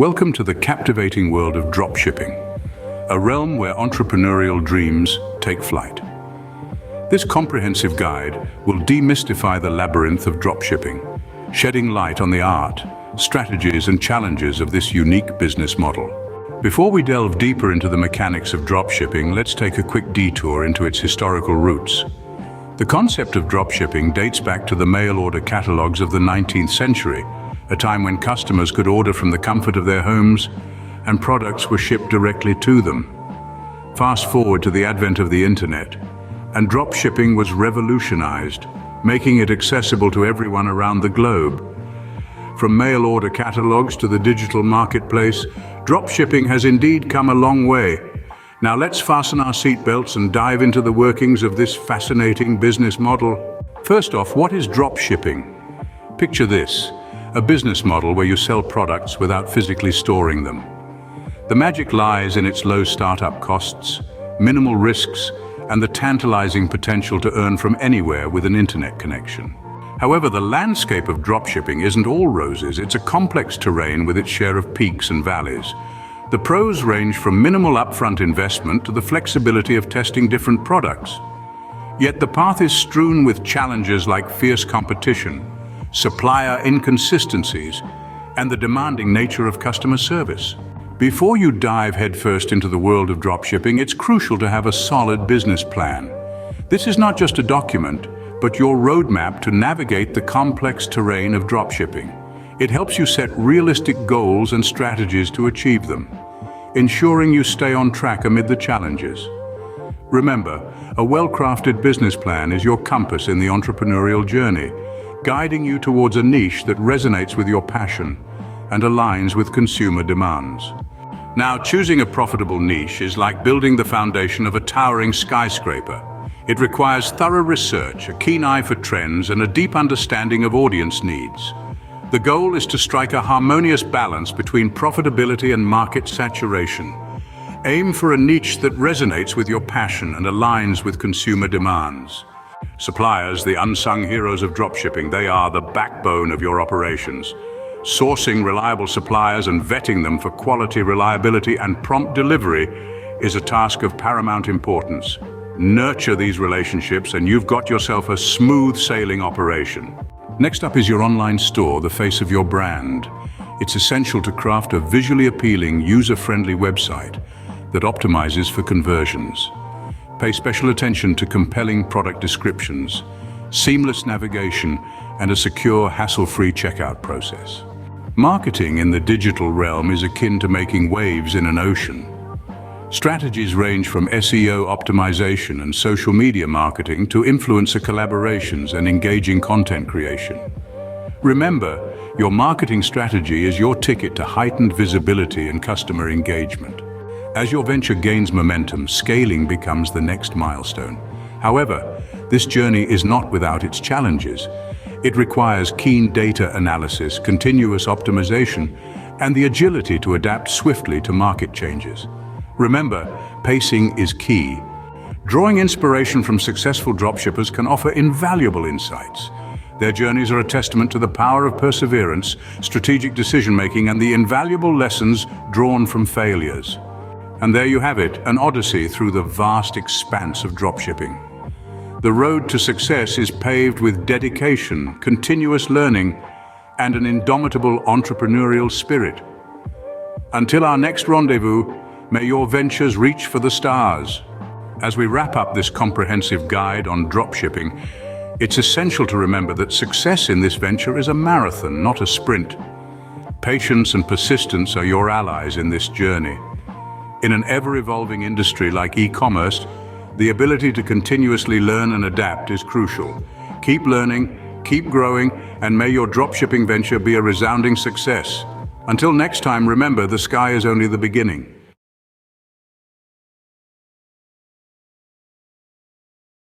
Welcome to the captivating world of dropshipping, a realm where entrepreneurial dreams take flight. This comprehensive guide will demystify the labyrinth of dropshipping, shedding light on the art, strategies and challenges of this unique business model. Before we delve deeper into the mechanics of dropshipping, let's take a quick detour into its historical roots. The concept of dropshipping dates back to the mail order catalogs of the 19th century, a time when customers could order from the comfort of their homes and products were shipped directly to them. Fast forward to the advent of the internet, and dropshipping was revolutionized, making it accessible to everyone around the globe. From mail order catalogs to the digital marketplace, dropshipping has indeed come a long way. Now let's fasten our seatbelts and dive into the workings of this fascinating business model. First off, what is dropshipping? Picture this: a business model where you sell products without physically storing them. The magic lies in its low startup costs, minimal risks, and the tantalizing potential to earn from anywhere with an internet connection. However, the landscape of dropshipping isn't all roses. It's a complex terrain with its share of peaks and valleys. The pros range from minimal upfront investment to the flexibility of testing different products. Yet the path is strewn with challenges like fierce competition, supplier inconsistencies, and the demanding nature of customer service. Before you dive headfirst into the world of dropshipping, it's crucial to have a solid business plan. This is not just a document, but your roadmap to navigate the complex terrain of dropshipping. It helps you set realistic goals and strategies to achieve them, ensuring you stay on track amid the challenges. Remember, a well-crafted business plan is your compass in the entrepreneurial journey, guiding you towards a niche that resonates with your passion and aligns with consumer demands. Now, choosing a profitable niche is like building the foundation of a towering skyscraper. It requires thorough research, a keen eye for trends, and a deep understanding of audience needs. The goal is to strike a harmonious balance between profitability and market saturation. Aim for a niche that resonates with your passion and aligns with consumer demands. Suppliers, the unsung heroes of dropshipping, they are the backbone of your operations. Sourcing reliable suppliers and vetting them for quality, reliability, and prompt delivery is a task of paramount importance. Nurture these relationships and you've got yourself a smooth sailing operation. Next up is your online store, the face of your brand. It's essential to craft a visually appealing, user-friendly website that optimizes for conversions. Pay special attention to compelling product descriptions, seamless navigation, and a secure, hassle-free checkout process. Marketing in the digital realm is akin to making waves in an ocean. Strategies range from SEO optimization and social media marketing to influencer collaborations and engaging content creation. Remember, your marketing strategy is your ticket to heightened visibility and customer engagement. As your venture gains momentum, scaling becomes the next milestone. However, this journey is not without its challenges. It requires keen data analysis, continuous optimization, and the agility to adapt swiftly to market changes. Remember, pacing is key. Drawing inspiration from successful dropshippers can offer invaluable insights. Their journeys are a testament to the power of perseverance, strategic decision-making, and the invaluable lessons drawn from failures. And there you have it, an odyssey through the vast expanse of dropshipping. The road to success is paved with dedication, continuous learning, and an indomitable entrepreneurial spirit. Until our next rendezvous, may your ventures reach for the stars. As we wrap up this comprehensive guide on dropshipping, it's essential to remember that success in this venture is a marathon, not a sprint. Patience and persistence are your allies in this journey. In an ever-evolving industry like e-commerce, the ability to continuously learn and adapt is crucial. Keep learning, keep growing, and may your dropshipping venture be a resounding success. Until next time, remember, the sky is only the beginning.